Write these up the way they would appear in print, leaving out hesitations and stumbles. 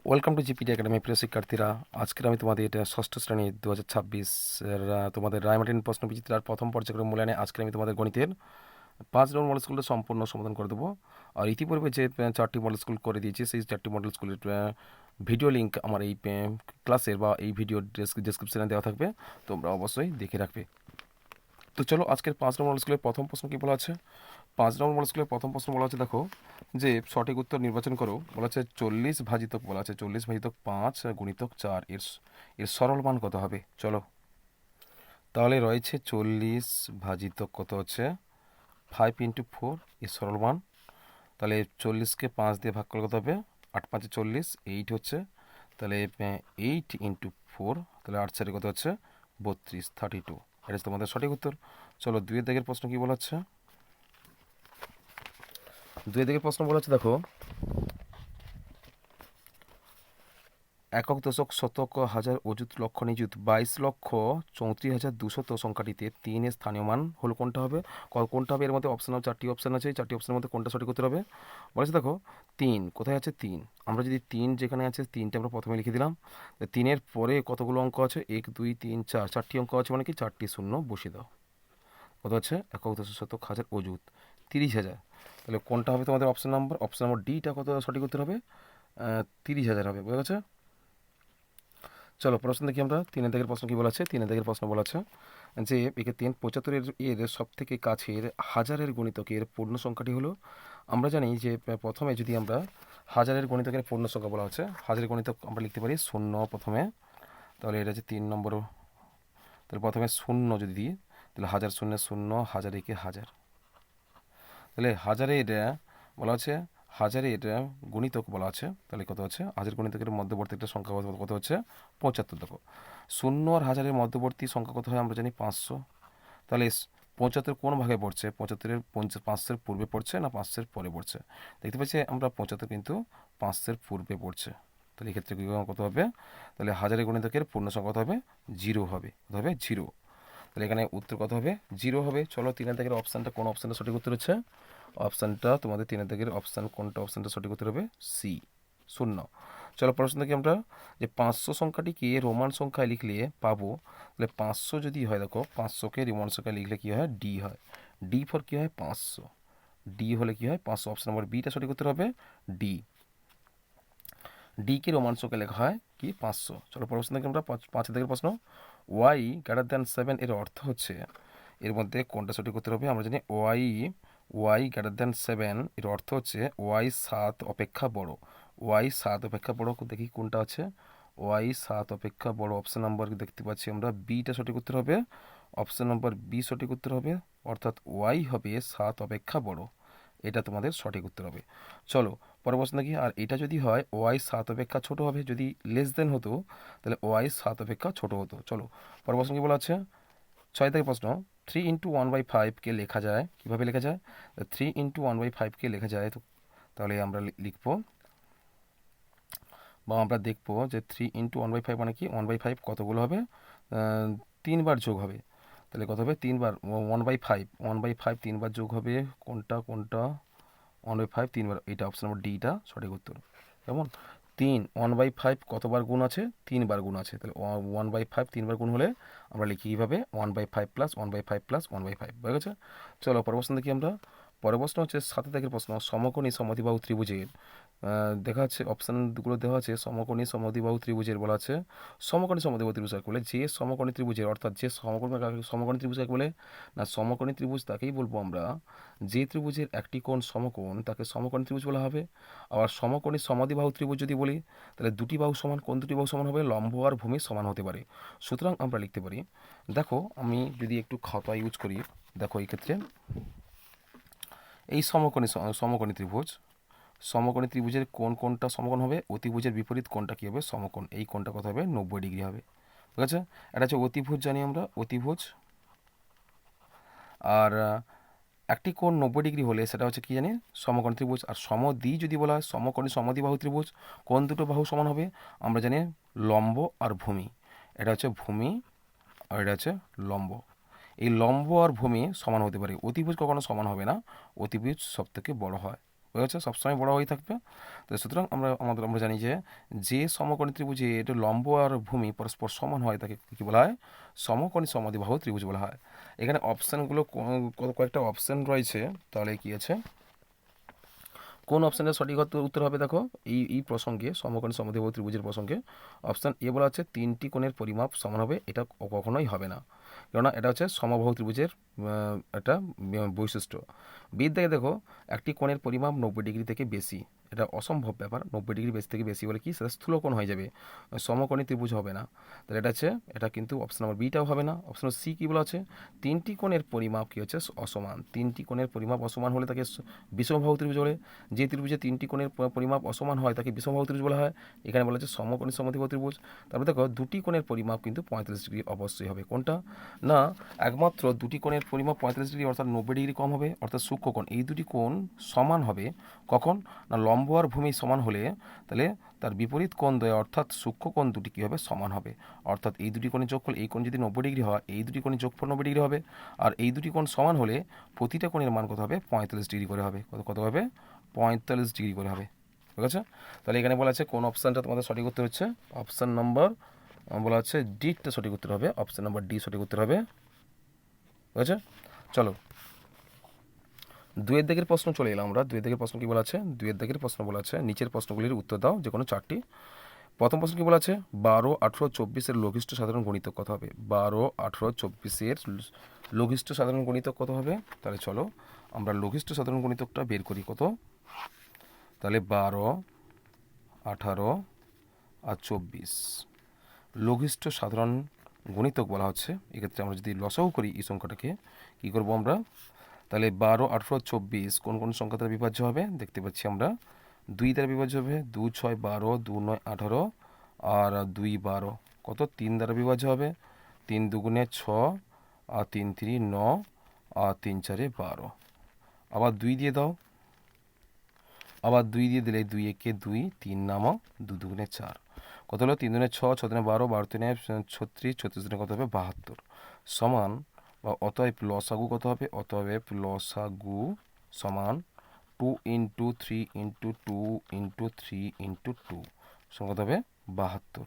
Welcome to GPT academy প্রিয় শিক্ষার্থীরা। আজকের আমি তোমাদের এটা ষষ্ঠ শ্রেণী 2026 এর তোমাদের রায়মার্টিন প্রশ্ন বিচিত্রার প্রথম পর্যায়ক্রম মূল্যায়নে আজকে আমি তোমাদের গণিতের 5 নম্বর মডেল স্কুলটা সম্পূর্ণ সমাধান করে দেবো। আর ইতিপূর্বে যে 4টি মডেল স্কুল করে দিয়েছি সেই 4টি মডেল স্কুলের ভিডিও লিঙ্ক আমার এই ক্লাসের বা এই ভিডিও ডেসক্রিপশনে দেওয়া থাকবে, তোমরা অবশ্যই দেখে রাখবে। তো চলো আজকের 5 নম্বর মডেল স্কুলের প্রথম প্রশ্ন কী বলা আছে। 5 নম্বর মডেল স্কুলের প্রথম প্রশ্ন বলা আছে, দেখো যে সঠিক উত্তর নির্বাচন করো। বলা আছে 40 ভাজিতক, বলা আছে 40 ভাজিতক 5 গুণিতক 4 এর সরল মান কত হবে। চলো তাহলে রয়েছে 40 ভাজিতক কত হচ্ছে 5 × 4 এর সরল মান। তাহলে 40কে 5 দিয়ে ভাগ করলে কত হবে, 8 5 40, 8 হচ্ছে। তাহলে 8 × 4, তাহলে 8 4 কত হচ্ছে 32, 32। এটা হচ্ছে তোমাদের সঠিক উত্তর। চলো 2-এর দাগের প্রশ্ন কী বলা হচ্ছে। 2-এর দাগের প্রশ্ন বলা হচ্ছে, দেখো একক দশক শতক হাজার অযুত লক্ষ নিযুত 22,34,200 সংখ্যাটিতে 3-এর স্থানীয় মান হলো কোনটা হবে। কোনটা হবে, এর মধ্যে অপশান 4টি অপশান আছে, এই 4টি অপশানের মধ্যে কোনটা সঠিক উত্তর হবে। বলেছে দেখো 3 কোথায় আছে, 3 আমরা যদি 3 যেখানে আছে 3টা আমরা প্রথমে লিখে দিলাম। 3-এর পরে কতগুলো অঙ্ক আছে, 1 2 3 4, 4টি অঙ্ক আছে, মানে কি 4টি শূন্য বসিয়ে দাও। কত আছে, একক দশক শতক হাজার অযুত 30,000। তাহলে কোনটা হবে তোমাদের অপশান নম্বর ডিটা কত সঠিক উত্তর হবে, 30,000 হবে। বুঝা গেছে। চলো প্রশ্ন দেখি আমরা। 3-এর দাগের প্রশ্ন কী বলা আছে। 3-এর দাগের প্রশ্ন বলা আছে যে একে 75 এর সব থেকে কাছের হাজারের গণিতকের পূর্ণ সংখ্যাটি হলো। আমরা জানি যে প্রথমে যদি আমরা হাজারের গণিতকের পূর্ণ সংখ্যা বলা হচ্ছে, হাজারের গণিতক আমরা লিখতে পারি শূন্য প্রথমে। তাহলে এটা হচ্ছে 3 নম্বর। তাহলে প্রথমে শূন্য যদি দিই, তাহলে হাজার শূন্য শূন্য, হাজার একে হাজার। তাহলে হাজারের বলা আছে, হাজারের গুণিতক বলা আছে, তাহলে কত আছে, হাজার গুণিতকের মধ্যবর্তী একটা সংখ্যা কত হচ্ছে 75। দেখো শূন্য আর হাজারের মধ্যবর্তী সংখ্যা কত হয় আমরা জানি 500। তাহলে 75 কোন ভাগে পড়ছে, 75-এর 500-এর পূর্বে পড়ছে না 500-এর পরে পড়ছে। দেখতে পাচ্ছি আমরা 75 কিন্তু 500-এর পূর্বে পড়ছে। তাহলে এক্ষেত্রে কত হবে, তাহলে হাজারের গুণিতকের পূর্ণ সংখ্যা কত হবে, 0 হবে। কত হবে, 0। তাহলে এখানে উত্তর কত হবে, 0 হবে। চলো 3-এর দাগের অপশানটা কোন অপশানটা সঠিক উত্তর হচ্ছে। অপশানটা তোমাদের 3-এর দাগের অপশান কোনটা, অপশানটা সঠিক উত্তর হবে সি, শূন্য। চলো প্রশ্ন দেখি আমরা যে 500 সংখ্যাটিকে রোমান সংখ্যায় লিখলে পাবো। তাহলে 500 যদি হয়, দেখো 500কে রোমান সংখ্যায় লিখলে কী হয়, ডি হয়। ডি ফর কী হয়, 500। ডি হলে কী হয় 500। অপশান নম্বর বিটা সঠিক উত্তর হবে ডি। ডিকে রোমান সংখ্যায় লেখা হয় কি 500। চলো প্রশ্ন দেখি আমরা 5-এর দাগের প্রশ্ন। y > 7 এর অর্থ হচ্ছে, এর মধ্যে কোনটা সঠিক উত্তর হবে। আমরা জানি y > 7 এর অর্থ হচ্ছে y 7 অপেক্ষা বড়। y 7 অপেক্ষা বড়, দেখি কোনটা আছে, y 7 অপেক্ষা বড়। অপশান নাম্বার দেখতে পাচ্ছি আমরা বিটা সঠিক উত্তর হবে। অপশান নম্বর বি সঠিক উত্তর হবে, অর্থাৎ y হবে 7 অপেক্ষা বড়। এটা তোমাদের সঠিক উত্তর হবে। চলো পরের প্রশ্ন দেখি। আর এটা যদি হয় y 7 অপেক্ষা ছোট হবে, যদি লেস দেন হতো তাহলে y 7 অপেক্ষা ছোট হতো। চলো পরের প্রশ্ন কী বলা আছে। 6 থেকে প্রশ্ন। 3 × 1/5কে লেখা যায়, কীভাবে লেখা যায়, 3 × 1/5কে লেখা যায়। তো তাহলে আমরা লিখবো বা আমরা দেখবো যে 3 × 1/5 মানে কি, 1/5 কতগুলো হবে, 3বার যোগ হবে। তাহলে কত হবে, 3বার 1/5 3বার যোগ হবে। কোনটা 1/5 3বার, এটা অপশন নম্বর ডিটা সঠিক উত্তর। কেমন 1/5 কতবার গুণ আছে, 3বার গুণ আছে। তাহলে 1/5 3বার গুণ হলে আমরা লিখি কীভাবে, 1/5 + 1/5 + 1/5। বুঝে গেছে। চলো পরের প্রশ্ন দেখি আমরা। পরের প্রশ্ন হচ্ছে 7 দাগের প্রশ্ন। সমকোণী সমদ্বিবাহু ত্রিভুজের দেখা যাচ্ছে অপশানগুলো দেওয়া আছে। সমকোণী সমদ্বিবাহু ত্রিভুজের বলা আছে, সমকোণী সমদ্বিবাহু ত্রিভুজ কাকে বলে, যে সমকোণী ত্রিভুজের, অর্থাৎ যে সমকোণী ত্রিভুজ কাকে বলে না, সমকোণী ত্রিভুজ তাকেই বলবো আমরা যে ত্রিভুজের একটি কোণ সমকোণ, তাকে সমকোণী ত্রিভুজ বলা হবে। আবার সমকোণী সমদ্বিবাহু ত্রিভুজ যদি বলি, তাহলে দুটি বাহু সমান, কোন দুটি বাহু সমান হবে, লম্ব আর ভূমি সমান হতে পারে। সুতরাং আমরা লিখতে পারি, দেখো আমি যদি একটু খাতা ইউজ করি, দেখো এই ক্ষেত্রে এই সমকোণী ত্রিভুজের কোনটা সমকোণ হবে, অতিভুজের বিপরীত কোণটা কী হবে, সমকোণ। এই কোণটা কত হবে, 90 ডিগ্রি হবে। ঠিক আছে। এটা হচ্ছে অতিভুজ, জানি আমরা অতিভুজ। আর একটি কোণ 90 ডিগ্রি হলে সেটা হচ্ছে কি জানি, সমকোণী ত্রিভুজ। আর সমদ্বি যদি বলা হয়, সমকোণী সমদ্বিবাহু ত্রিভুজ, কোন দুটো বাহু সমান হবে, আমরা জানি লম্ব আর ভূমি। এটা হচ্ছে ভূমি আর এটা হচ্ছে লম্ব। এই লম্ব আর ভূমি সমান হতে পারে, অতিভুজ কখনো সমান হবে না, অতিভুজ সব থেকে বড় হয়। বুঝেছে, সবসময় বড় হয়ে থাকবে। তো সুতরাং আমরা জানি যে সমকোণী ত্রিভুজে এটা লম্ব আর ভূমি পরস্পর সমান হয় তাকে কী বলা হয়? সমকোণী সমদ্বিবাহু ত্রিভুজ বলা হয়। এখানে অপশানগুলো কয়েকটা অপশান রয়েছে, তাহলে কি আছে, কোন অপশানের সঠিক উত্তর হবে? দেখো, এই প্রসঙ্গে সমকোণী সমদ্বিবাহু ত্রিভুজের প্রসঙ্গে অপশান এ বলা আছে 3টি কোণের পরিমাপ সমান হবে, এটা কখনোই হবে না, কেননা এটা হচ্ছে সমবাহু ত্রিভুজের একটা বৈশিষ্ট্য। বিদ্যায় দেখো, একটি কোণের পরিমাপ 90 ডিগ্রি থেকে বেশি, এটা অসম্ভব ব্যাপার। 90 ডিগ্রি বেশি থেকে বেশি বলে কি সেটা স্থূলকোণ হয়ে যাবে, সমকোণী ত্রিভুজ হবে না। তাহলে এটা কিন্তু অপশন নাম্বার বিটাও হবে না। অপশন সি কী বলা আছে? 3টি কোণের পরিমাপ কী হচ্ছে? অসমান। 3টি কোণের পরিমাপ অসমান হলে তাকে বিষমবাহু ত্রিভুজ বলে। যে ত্রিভুজে 3টি কোণের পরিমাপ অসমান হয় তাকে বিষমবাহু ত্রিভুজ বলা হয়। এখানে বলা হচ্ছে সমকোণী সমদ্বিবাহু ত্রিভুজ। তারপরে দেখো, দুটি কোণের পরিমাপ কিন্তু 45 ডিগ্রি অবশ্যই হবে। কোনটা? না, একমাত্র দুটি কোণের পরিমাপ 45 ডিগ্রি অর্থাৎ 90 ডিগ্রি কম হবে, অর্থাৎ সূক্ষ্মকোণ। এই দুটি কোণ সমান হবে কখন? না, লম্ব আর ভূমি সমান হলে তাহলে তার বিপরীত কোণ দ্বয় অর্থাৎ সূক্ষ্মকোণ দুটি কী হবে? সমান হবে। অর্থাৎ এই দুটি কোণের যোগফল, এই কোণ যদি 90 ডিগ্রি হয়, এই দুটি কোণের যোগফল 90 ডিগ্রি হবে। আর এই দুটি কোণ সমান হলে প্রতিটা কোণের মান কত হবে? 45 ডিগ্রি করে হবে। কত হবে? 45 ডিগ্রি করে হবে। ঠিক আছে? তাহলে এখানে বলা আছে কোন অপশানটা তোমাদের সঠিক উত্তর হচ্ছে? অপশান নম্বর বলা আছে ডিটা সঠিক উত্তর হবে। অপশান নম্বর ডি সঠিক উত্তর হবে। ঠিক আছে? চলো, দুয়ের দাগের প্রশ্ন চলে এলাম আমরা। দুয়ের দাগের প্রশ্ন কী বলা আছে? দুয়ের দাগের প্রশ্ন বলা আছে নিচের প্রশ্নগুলির উত্তর দাও, যে কোনো 4টি। প্রথম প্রশ্ন কী বলা আছে? 12, 18, 24-এর লঘিষ্ঠ সাধারণ গণিতক কত হবে? 12, 18, 24-এর লঘিষ্ঠ সাধারণ গণিতক কত হবে? তাহলে চলো আমরা লঘিষ্ঠ সাধারণ গণিতকটা বের করি। কত? তাহলে 12, 18 আর 24 লঘিষ্ঠ সাধারণ গণিতক বলা হচ্ছে। এক্ষেত্রে আমরা যদি লসাগু করি এই সংখ্যাটাকে, কী করবো আমরা? তাহলে 12, 18, 24 কোন কোন সংখ্যা দ্বারা বিভাজ্য হবে? দেখতে পাচ্ছি আমরা 2 দ্বারা বিভাজ্য হবে। 2 6 12, 2 9 18 আর 2 12 কত? 3 দ্বারা বিভাজ্য হবে। 3 2 6 আর 3 3 9 আর 3 4 12। আবার 2 দিয়ে দাও, আবার 2 দিয়ে দিলে 2 1 2, 3 নামো, 2 2 4 কত হলো? 3 2 6, 6 12, 12 3 36, 36 কত হবে? 72 সমান বা অতএব লসাগু কত হবে? অতএব লসাগু সমান 2 × 3 × 2 × 3 × 2 সমান কত হবে? 72।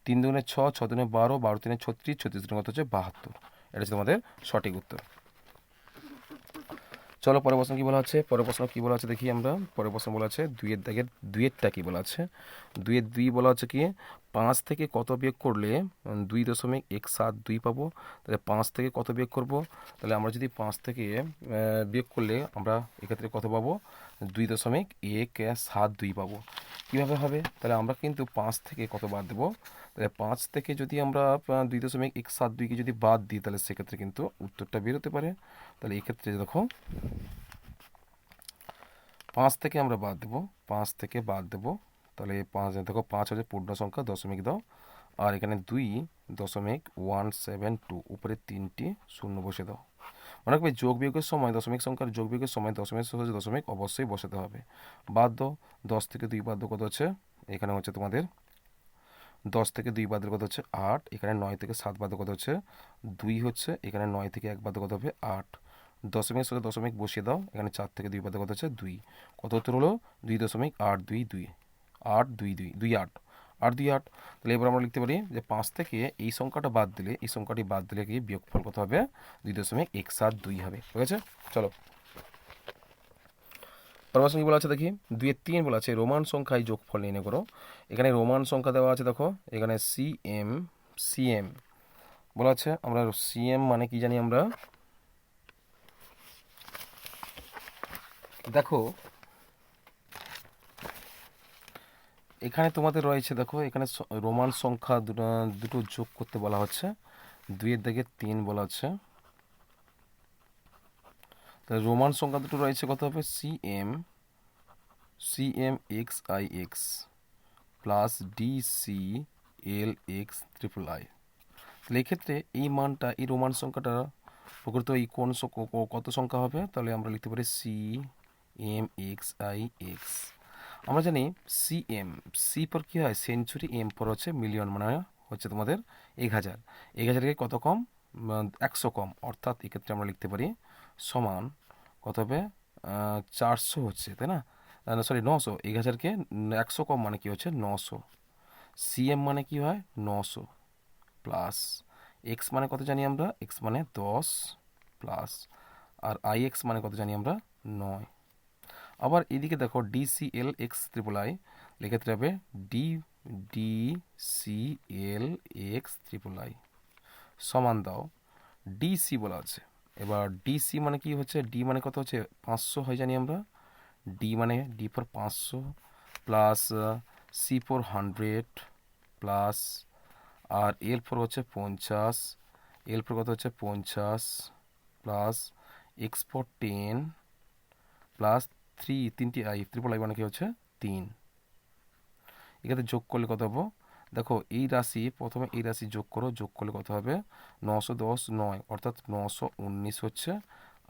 3 2 6, 6 2 12, 12 3 36, 36 কত হচ্ছে? 72। এটা হচ্ছে তোমাদের সঠিক উত্তর। চলো পরের প্রশ্ন কী বলা আছে? পরের প্রশ্ন কী বলা আছে দেখি আমরা। পরের প্রশ্ন বলা আছে দুইয়ের দাগের দুইয়েরটা কী বলা আছে? 2 বলা আছে কি? 5 থেকে কত বিয়োগ করলে 2.172 পাবো? তাহলে 5 থেকে কত বিয়োগ করব? তাহলে আমরা যদি 5 থেকে বিয়োগ করলে আমরা এক্ষেত্রে কত পাবো? 2.172 পাবো। কীভাবে হবে? তাহলে আমরা কিন্তু 5 থেকে কত বাদ দেবো? তাহলে 5 থেকে যদি আমরা 2.172কে যদি বাদ দিই, তাহলে সেক্ষেত্রে কিন্তু উত্তরটা বেরোতে পারে। তাহলে এক্ষেত্রে দেখো, 5 থেকে আমরা বাদ দেবো, 5 থেকে বাদ দেবো। তাহলে 5 দেখো, 5 হচ্ছে পূর্ণ সংখ্যা, দশমিক দাও। আর এখানে 2.172 উপরে 3টি শূন্য বসে দাও। মনে রাখবে যোগ বিয়োগের সময়, দশমিক সংখ্যার যোগ বিয়োগের সময় দশমিক হচ্ছে দশমিক অবশ্যই বসাতে হবে। বাদ দাও, 10 থেকে 2 বাদ দাও কত হচ্ছে? এখানে হচ্ছে তোমাদের 10 থেকে 2 বাদ কত হচ্ছে? 8। এখানে 9 থেকে 7 বাদ কত হচ্ছে? 2 হচ্ছে। এখানে 9 থেকে 1 বাদ কত হবে? 8। দশমিকের সাথে দশমিক বসিয়ে দাও। এখানে 4 থেকে 2 বাদ কত হচ্ছে? 2। কত উত্তর হলো? 2.822 8 2 2 2 8 8 2 8। তাহলে এবার আমরা লিখতে পারি যে 5 থেকে এই সংখ্যাটা বাদ দিলে, এই সংখ্যাটি বাদ দিলে কি বিয়োগফল কত হবে? 2.172 হবে। ঠিক আছে? চলো পরবর্তী কি বলা আছে দেখি। 2-3 বলা আছে রোমান সংখ্যায় যোগফল নির্ণয় করো। এখানে রোমান সংখ্যা দেওয়া আছে, দেখো এখানে সিএম বলা আছে। আমরা সিএম মানে কি জানি আমরা? দেখো এখানে তোমাদের রয়েছে, দেখো এখানে রোমান সংখ্যা দুটো যোগ করতে বলা হচ্ছে। 2-এর দাগে 3 বলা আছে। তাহলে রোমান সংখ্যা দুটো রয়েছে, কত হবে? CM x I x plus DC L X triple I. তাহলে এক্ষেত্রে এই মানটা, এই রোমান সংখ্যাটা প্রকৃত এই কোন কত সংখ্যা হবে? তাহলে আমরা লিখতে পারি সিএম এক্স আই এক্স। আমরা জানি সি পর কী হয়? সেঞ্চুরি, এম পর হচ্ছে মিলিয়ন, মানে হচ্ছে তোমাদের 1000। 1000-কে কত কম? 100 কম। অর্থাৎ এক্ষেত্রে আমরা লিখতে পারি সমান কত হবে? 400 হচ্ছে, তাই না? সরি, 900। 1000কে 100 কম মানে কি হচ্ছে 900। সিএম মানে কি হয় 900 প্লাস এক্স মানে কত জানি আমরা, এক্স মানে 10 প্লাস আর আই এক্স মানে কত জানি আমরা 9। আবার এদিকে দেখো ডিসিএল এক্স ট্রিপল আই, লেখাতে হবে D DCL x triple I সমান দাও ডিসি বলা আছে। এবার ডিসি মানে কি হচ্ছে, ডি মানে কত হচ্ছে 500 হয় জানি আমরা, ডি মানে D for 500 plus C for 100 plus আর এল ফর হচ্ছে 50, এল ফর কত হচ্ছে 50 প্লাস এক্স ফর 10 প্লাস তিনটি আই, ট্রিপল আই মানে কি হচ্ছে 3। এখানে যোগ করলে কত হবো, দেখো এই রাশি প্রথমে এই রাশি যোগ করো, যোগ করলে কত হবে 910 9 অর্থাৎ 919 হচ্ছে।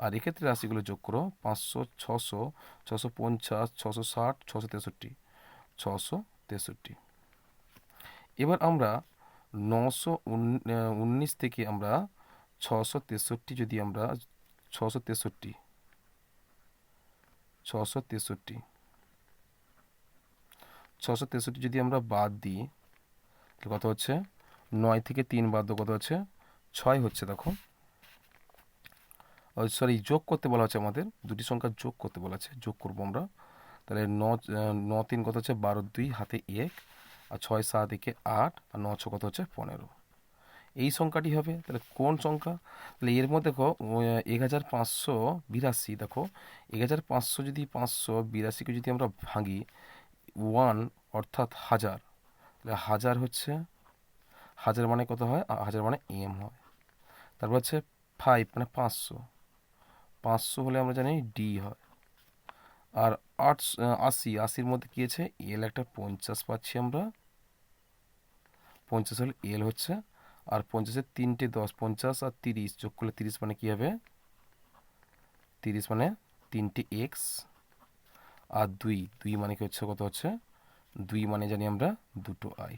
আর এক্ষেত্রে রাশিগুলো যোগ করো 500 600 650 660 663 663। এবার আমরা 919 থেকে আমরা 663 যদি আমরা 663 663 663 যদি আমরা বাদ দিই তাহলে কত হচ্ছে, 9 থেকে 3 বাদ দাও কত হচ্ছে 6 হচ্ছে। দেখো সরি, যোগ করতে বলা হচ্ছে, আমাদের দুটি সংখ্যা যোগ করতে বলা আছে, যোগ করবো আমরা। তাহলে 9 3 কত হচ্ছে 12 2 হাতে 1 আর 6 7 একে 8 আর 9 6 কত হচ্ছে 15। এই সংখ্যাটি হবে তাহলে কোন সংখ্যা, তাহলে এর মধ্যে দেখো 1582, দেখো 1500 যদি 582কে যদি আমরা ভাঙি 1 অর্থাৎ 1000, তাহলে 1000 হচ্ছে, 1000 মানে কত হয়, 1000 মানে এম হয়। তারপর হচ্ছে 5 মানে 500, 500 হলে আমরা জানি ডি হয়। আর 80 মধ্যে কী আছে এল একটা 50 পাচ্ছি আমরা, 50 হলে এল হচ্ছে। আর 50-এর 3টে 10, 50 আর 30 যোগ করলে 30 মানে কী হবে, 30 মানে 3টে এক্স আর 2 2 মানে কি হচ্ছে কত হচ্ছে 2 মানে জানি আমরা 2টো আই।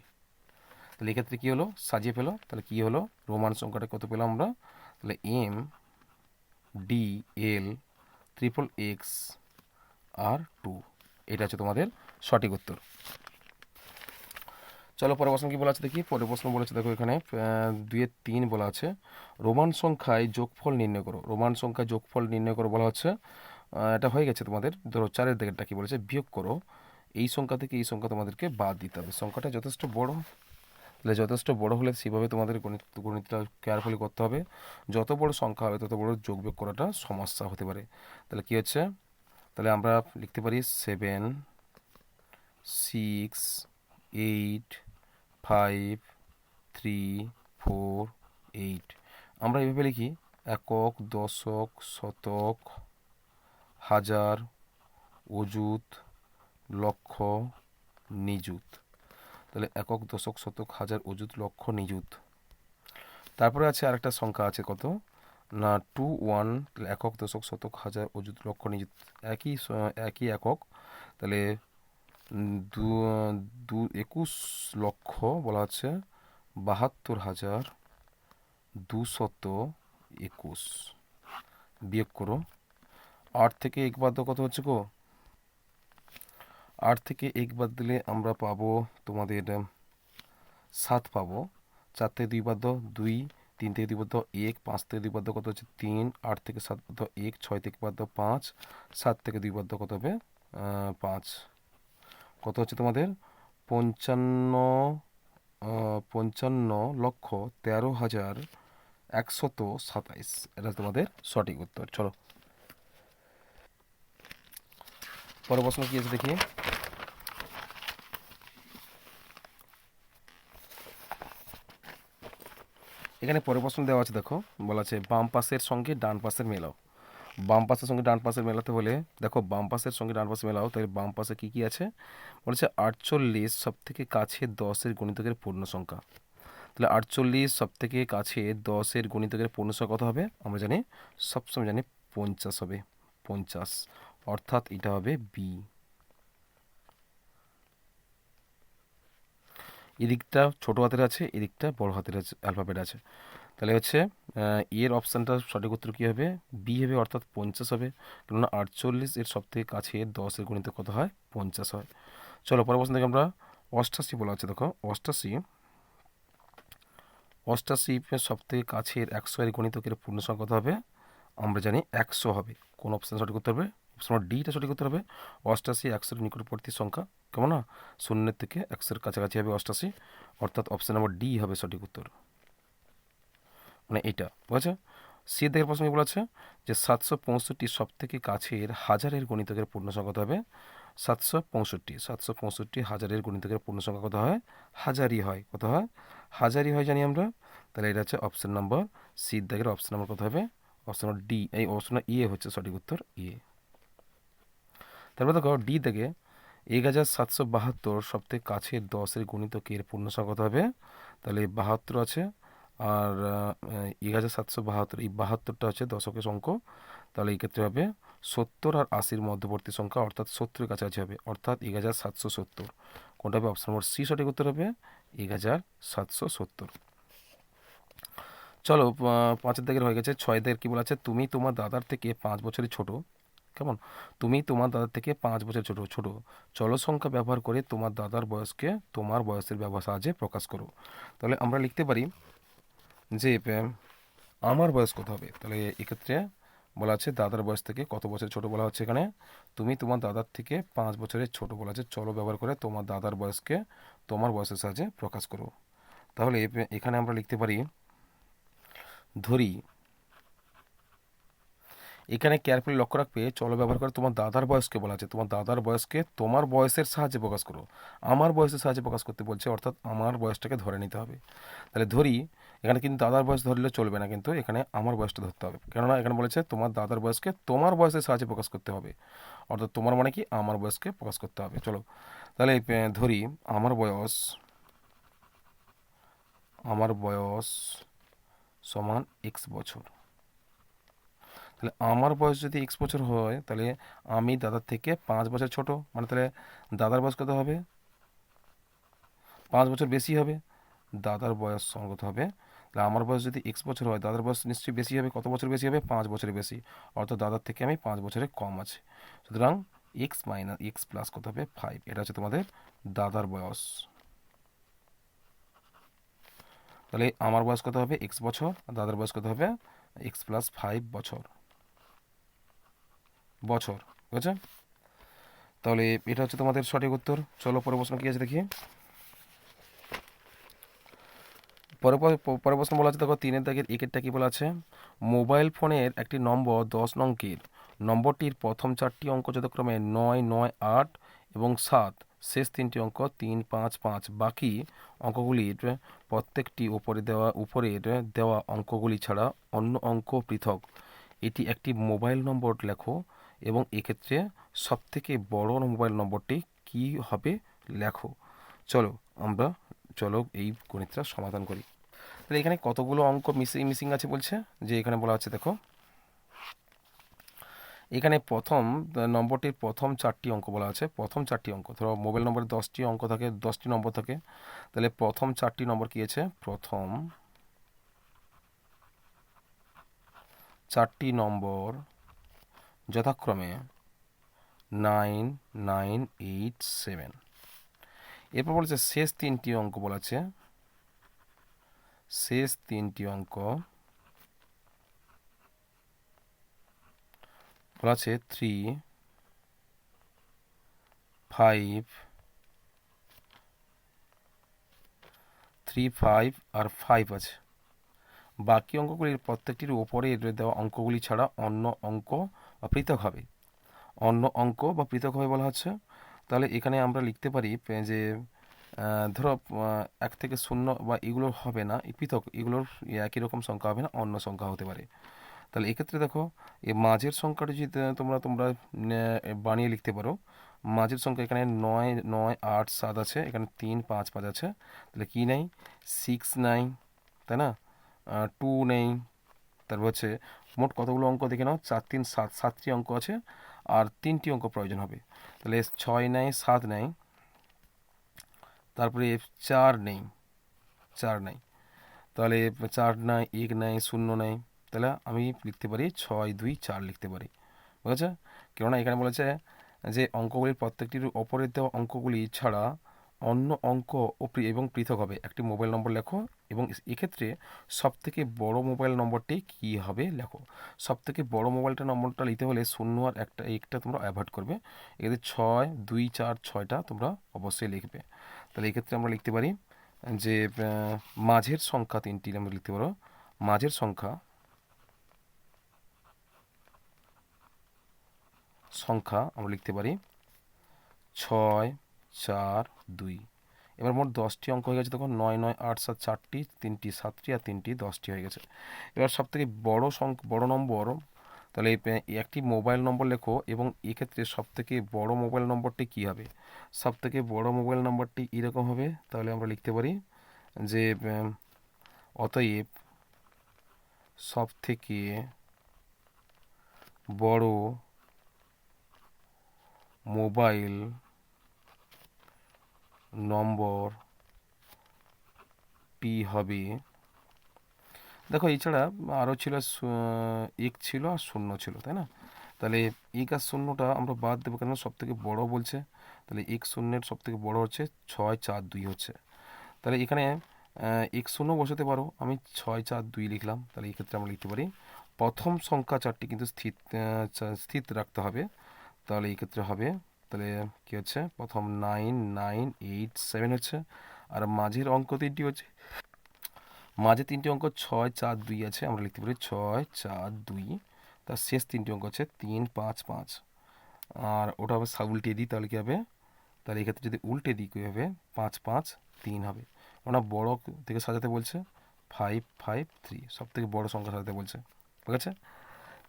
তাহলে এক্ষেত্রে কী হলো, সাজিয়ে পেলো, তাহলে কী হলো রোমান সংখ্যাটা কত পেলাম আমরা, তাহলে এম ডি এল ট্রিপল এক্স আর 2, এটা হচ্ছে তোমাদের সঠিক উত্তর। চলো পরের প্রশ্ন কি বলা আছে দেখি। পরের প্রশ্ন বলেছে দেখো এখানে 2-3 বলা আছে, রোমান সংখ্যায় যোগফল নির্ণয় করো। রোমান সংখ্যায় যোগফল নির্ণয় করো বলা হচ্ছে। এটা হয়ে গেছে তোমাদের। ধরো 4-এর দিকেরটা কি বলেছে, বিয়োগ করো এই সংখ্যা থেকে এই সংখ্যা তোমাদেরকে বাদ দিতে হবে। সংখ্যাটা যথেষ্ট বড়, তাহলে যথেষ্ট বড় হলে সেভাবে তোমাদের গণিতটা কেয়ারফুলি করতে হবে। যত বড় সংখ্যা হবে তত বড় যোগ বিয়োগ করাটা সমস্যা হতে পারে। তাহলে কি হচ্ছে, তাহলে আমরা লিখতে পারি 7 6 8 5 3 4 8। আমরা এভাবে লিখি একক দশক শতক হাজার অযুত লক্ষ নিযুত। তাহলে একক দশক শতক হাজার অযুত লক্ষ নিযুত। তারপরে আছে আরেকটা সংখ্যা আছে কত না 2 1, তাহলে একক দশক শতক হাজার অযুত লক্ষ নিযুত একই একক। তাহলে 21 লক্ষ বলা হচ্ছে 72,221। বিয়োগ করো 8 থেকে 1 বাদ দাও কত হচ্ছে গো, 8 থেকে 1 বাদ দিলে আমরা পাবো তোমাদের 7 পাবো। 4 থেকে 2 বাদ দাও 2, 3 থেকে 2 বাদ দাও 1, 5 থেকে 2 বাদ দাও কত হচ্ছে 3, 8 থেকে 7 বাদ দাও 1, 6 থেকে বাদ দাও 5, 7 থেকে 2 বাদ দাও কত হবে 5। কত হচ্ছে তোমাদের 55,13,127। এটা তোমাদের সঠিক উত্তর। চলো পরের প্রশ্ন কি আছে দেখি। এখানে পরের প্রশ্ন দেওয়া আছে দেখো, বলা আছে বাম পাশের সঙ্গে ডান পাশের মেলাও। বাম পাশের সঙ্গে ডান পাশের মেলাতে হলে দেখো বাম পাশের সঙ্গে ডান পাশে মেলাও, তাহলে বাম পাশে কী কী আছে বলেছে 48 সব থেকে কাছে 10-এর গুণিতকের পূর্ণ সংখ্যা। তাহলে 48 সব থেকে কাছে 10-এর গুণিতকের পূর্ণ সংখ্যা কত হবে, আমরা জানি সবসময় জানি 50 হবে, 50 অর্থাৎ এটা হবে বি। এদিকটা ছোট হাতের আছে, এদিকটা বড় হাতের আছে, অ্যালফাবেট আছে। তাহলে হচ্ছে এর অপশানটা সঠিক উত্তর কী হবে, বি হবে, অর্থাৎ 50 হবে। কেননা 48 এর সবথেকে কাছে 10-এর গুণিত কত হয়, 50 হয়। চলো পরের প্রশ্ন থেকে আমরা 88 বলা আছে, দেখো 88 সবথেকে কাছের 100 এর গুণিতকের পূর্ণ সংখ্যা কত হবে, আমরা জানি 100 হবে। কোন অপশান সঠিক উত্তর হবে, অপশন ডিটা সঠিক উত্তর হবে। 88 100-এর নিকটবর্তী সংখ্যা, কেমন না, 0 থেকে 100-এর কাছাকাছি হবে 88, অর্থাৎ অপশান নাম্বার ডি হবে সঠিক উত্তর, মানে এটা বুঝেছে। সি দেখের প্রশ্ন কি বলেছে যে 765 সবথেকে কাছের হাজারের গুণিতকের পূর্ণ সংখ্যা কত হবে, 765 হাজারের গুণিতকের পূর্ণ সংখ্যা কত হয়, হাজারই হয়, কত হয়, হাজারই হয় জানি আমরা। তাহলে এটা হচ্ছে অপশন নাম্বার সি দেখের অপশন নাম্বার কত হবে, অপশন ডি, এই অপশন এ হচ্ছে সঠিক উত্তর এ। তারপর দেখো ডি থেকে 1772 সবথেকে কাছের 10-এর গুণিতকের পূর্ণ সংখ্যা কত হবে, তাহলে 72 আছে, আর 1772, এই 72টা হচ্ছে দশকের অঙ্ক, তাহলে এই ক্ষেত্রে হবে 70 আর 80-র মধ্যবর্তী সংখ্যা, অর্থাৎ 70-এর কাছাকাছি হবে, অর্থাৎ 1770। কোনটা হবে, অপশন নম্বর সি সঠিক উত্তর হবে 1770। চলো 5-এর দাগের হয়ে গেছে। 6 দাগের কি বলা আছে, তুমি তোমার দাদার থেকে 5 বছরের ছোট, কেমন, তুমি তোমার দাদার থেকে 5 বছর ছোট ছোট চল সংখ্যা ব্যবহার করে তোমার দাদার বয়সকে তোমার বয়সের ব্যবহার সাহায্যে প্রকাশ করো। তাহলে আমরা লিখতে পারি যে আমার বয়স কত হবে, তাহলে এক্ষেত্রে বলা আছে দাদার বয়স থেকে কত বছর ছোট বলা হচ্ছে, এখানে তুমি তোমার দাদার থেকে 5 বছরের ছোট বলা আছে, চলো ব্যবহার করে তোমার দাদার বয়সকে তোমার বয়সের সাহায্যে প্রকাশ করো। তাহলে এখানে আমরা লিখতে পারি, ধরি, এখানে কেয়ারফুলি লক্ষ্য রাখবে, চলো ব্যবহার করে তোমার দাদার বয়সকে বলা আছে, তোমার দাদার বয়সকে তোমার বয়সের সাহায্যে প্রকাশ করো, আমার বয়সের সাহায্যে প্রকাশ করতে বলছে, অর্থাৎ আমার বয়সটাকে ধরে নিতে হবে। তাহলে ধরি, এখানে কিন্তু দাদার বয়স ধরলে চলবে না, কিন্তু এখানে আমার বয়সটা ধরতে হবে, কেননা এখানে বলেছে তোমার দাদার বয়সকে তোমার বয়সের সাহায্যে প্রকাশ করতে হবে, অর্থাৎ তোমার মানে কি, আমার বয়সকে প্রকাশ করতে হবে। চলো তাহলে ধরি আমার বয়স সমান এক্স বছর। তাহলে আমার বয়স যদি এক্স বছর হয়, তাহলে আমি দাদার থেকে 5 বছর ছোট, মানে তাহলে দাদার বয়স কত হবে, 5 বছর বেশি হবে, দাদার বয়স সমান কত হবে, তাহলে আমার বয়স যদি এক্স বছর হয়, দাদার বয়স নিশ্চয়ই বেশি হবে, কত বছর বেশি হবে, 5 বছরের বেশি, অর্থাৎ দাদার থেকে আমি 5 বছরের কম আছে, সুতরাং এক্স মাইনাস এক্স প্লাস কত হবে 5, এটা হচ্ছে তোমাদের দাদার বয়স। তাহলে আমার বয়স কত হবে, এক্স বছর, আর দাদার বয়স কত হবে, এক্স প্লাস 5 বছর, ঠিক আছে। তাহলে এটা হচ্ছে তোমাদের সঠিক উত্তর। চলো পরের প্রশ্ন কি আছে দেখি। পরের প্রশ্ন বলা আছে, দেখো 3-এর দাগের একেরটা কি বলা আছে, মোবাইল ফোনের একটি নম্বর 10 অঙ্কের, নম্বরটির প্রথম 4টি অঙ্ক যথাক্রমে 9, 9, 8 এবং 7, শেষ 3টি অঙ্ক 3, 5, 5, বাকি অঙ্কগুলির প্রত্যেকটি উপরের দেওয়া অঙ্কগুলি ছাড়া অন্য অঙ্ক পৃথক, এটি একটি মোবাইল নম্বর লেখো, এবং এক্ষেত্রে সবথেকে বড় মোবাইল নম্বরটি কি হবে লেখো। চলো এই গণিতটা সমাধান করি। তাহলে এখানে কতগুলো অঙ্ক মিসিং আছে বলছে, যে এখানে বলা আছে, দেখো এখানে প্রথম নম্বরটির প্রথম 4টি অঙ্ক বলা আছে, প্রথম 4টি অঙ্ক, ধরো মোবাইল নম্বরে 10টি অঙ্ক থাকে, 10টি নম্বর থাকে, তাহলে প্রথম 4টি নম্বর কি আছে, প্রথম 4টি নম্বর যথাক্রমে 9, 9, 8, 7। এরপর বলেছে শেষ 3টি অঙ্ক বলা আছে, শেষ 3টি অঙ্ক বলা আছে 3, 5, 3, 5 আর 5 আছে, বাকি অঙ্কগুলির প্রত্যেকটির উপরের দেওয়া অঙ্কগুলি ছাড়া অন্য অঙ্ক বা পৃথক হবে, অন্য অঙ্ক বা পৃথক হবে বলা হচ্ছে। তাহলে এখানে আমরা লিখতে পারি যে ধরো 1 থেকে 0 বা এগুলো হবে না, এই পৃথক, এগুলোর একই রকম সংখ্যা হবে না, অন্য সংখ্যা হতে পারে। তাহলে এক্ষেত্রে দেখো এই মাঝের সংখ্যাটা যদি তোমরা বানিয়ে লিখতে পারো, মাঝের সংখ্যা এখানে 9, 9, 8, 7 আছে, এখানে 3, 5, 5 আছে, তাহলে কি নেই, 6 নাই, তাই না, 2 নেই, তারপর হচ্ছে মোট কতগুলো অঙ্ক দেখে নাও, 4, 3, 7, 7টি অঙ্ক আছে, আর 3টি অঙ্ক প্রয়োজন হবে, তাহলে 6 নেই, 7 নেই, তারপরে 4 নেই, তাহলে 4 নাই, 1 নাই, 0 নাই, তাহলে আমি লিখতে পারি 6 2 4 লিখতে পারি, বুঝেছে? কেননা এখানে বলেছে যে অঙ্কগুলির প্রত্যেকটির ওপরের দেওয়া অঙ্কগুলি ছাড়া অন্য অঙ্ক এবং পৃথক হবে। একটি মোবাইল নম্বর লেখো এবং এক্ষেত্রে সবথেকে বড় মোবাইল নম্বরটি কী হবে লেখো। সবথেকে বড় মোবাইলটা নম্বরটা লিখতে হলে 0 আর একটা তোমরা অ্যাভয়েড করবে। এক্ষেত্রে 6 2 4 6টা তোমরা অবশ্যই লিখবে। তাহলে এক্ষেত্রে আমরা লিখতে পারি যে মাঝের সংখ্যা 3টি আমরা লিখতে পারো। মাঝের সংখ্যা আমরা লিখতে পারি 6 4 2। এবার মোট 10টি অঙ্ক হয়ে গেছে, তখন 9 9 8 7 4টি, 3টি 7টি আর 3টি 10টি হয়ে গেছে। এবার সবথেকে বড় নম্বর, তাহলে একটি মোবাইল নম্বর লেখো এবং এক্ষেত্রে সবথেকে বড় মোবাইল নম্বরটি কী হবে। সবথেকে বড় মোবাইল নম্বরটি এরকম হবে, তাহলে আমরা লিখতে পারি যে অতএব সবথেকে বড় মোবাইল নম্বরটি হবে, দেখো এছাড়া আরও ছিল, এক ছিল আর 0 ছিল, তাই না? তাহলে এক আর 0টা আমরা বাদ দেবো, কেন সবথেকে বড় বলছে। তাহলে 1 0 সবথেকে বড় হচ্ছে 6 4 2 হচ্ছে। তাহলে এখানে 1 0 বসাতে পারো, আমি 6 4 2 লিখলাম। তাহলে এই ক্ষেত্রে আমরা লিখতে পারি প্রথম সংখ্যা 4টি কিন্তু স্থির রাখতে হবে। তাহলে এই ক্ষেত্রে হবে, তাহলে কী হচ্ছে, প্রথম 9 9 8 7 হচ্ছে, আর মাঝের অঙ্ক 3টি হচ্ছে। মাঝে 3টি অঙ্ক 6 4 2 আছে, আমরা লিখতে পারি 6 4 2। তার শেষ 3টি অঙ্ক হচ্ছে 3 5 5, আর ওটা হবে উল্টে দিই, তাহলে কী হবে, তাহলে এক্ষেত্রে যদি উল্টে দিই কী হবে, 5 5 3 হবে। ওনা বড় থেকে সাজাতে বলছে, 5 5 3 সব থেকে বড় সংখ্যা সাজাতে বলছে, ঠিক আছে?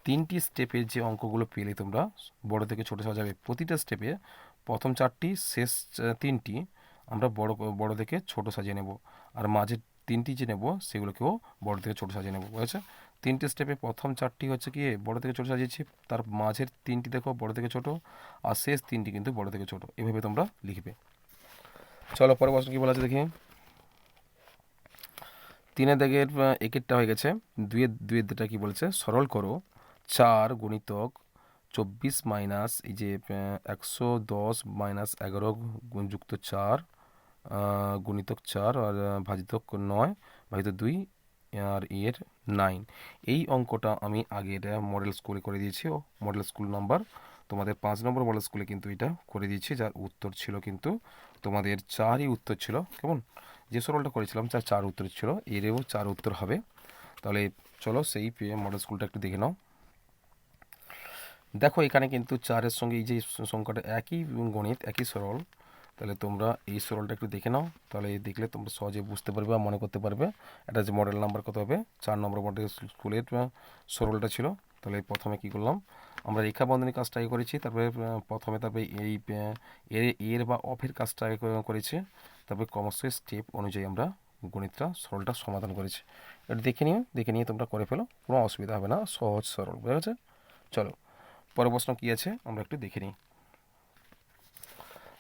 3টি স্টেপের যে অঙ্কগুলো পেলে তোমরা বড় থেকে ছোট সাজাবে, প্রতিটা স্টেপে প্রথম 4টি শেষ 3টি আমরা বড় থেকে ছোট সাজিয়ে নেব, আর মাঝের 3টি যে নেব সেগুলোকেও বড় থেকে ছোট সাজিয়ে নেব, বুঝেছে? 3টে স্টেপে প্রথম 4টি হচ্ছে কি বড় থেকে ছোট সাজিয়েছি, তার মাঝের 3টি দেখো বড় থেকে ছোট, আর শেষ 3টি কিন্তু বড় থেকে ছোট, এভাবে তোমরা লিখবে। চলো পরের প্রশ্ন কী বলা আছে দেখি। 3 দাগের একেরটা হয়ে গেছে, 2 দুটা কী বলেছে, সরল করো 4 গুণিতক 24 মাইনাস এই যে 110 মাইনাস 11 যুক্ত 4 গুণিতক 4 আর ভাজিতক 9 ভাজিতক 2 আর এর 9। এই অঙ্কটা আমি আগের মডেল স্কুলে করে দিয়েছি, ও মডেল স্কুল নাম্বার তোমাদের 5 নম্বর মডেল স্কুলে কিন্তু এটা করে দিয়েছি, যার উত্তর ছিল কিন্তু তোমাদের 4ই উত্তর ছিল। কেমন, যে সরলটা করেছিলাম 4 উত্তর ছিল, এরও 4 উত্তর হবে। তাহলে চলো সেই মডেল স্কুলটা একটু দেখে নাও। দেখো এখানে কিন্তু 4-এর সঙ্গে এই যে সংখ্যাটা একই গণিত, একই সরল। তাহলে তোমরা এই সরলটা একটু দেখে নাও, তাহলে দেখলে তোমরা সহজে বুঝতে পারবে আর মনে করতে পারবে এটা যে মডেল নাম্বার কত হবে। 4 নম্বর মডেল স্কুলের সরলটা ছিল। তাহলে প্রথমে কি করলাম, আমরা রেখা বন্ধনী কাজটা আগে করেছি, তারপরে তারপরে এই এর বা অফের কাজটা আগে করেছি, তারপরে ক্রমশ স্টেপ অনুযায়ী আমরা গণিতটা সরলটা সমাধান করেছি। এটা দেখে নিয়ে তোমরা করে ফেলো, কোনো অসুবিধা হবে না, সহজ সরল, বুঝা গেছে? চলো পরের প্রশ্ন কী আছে আমরা একটু দেখে নিই।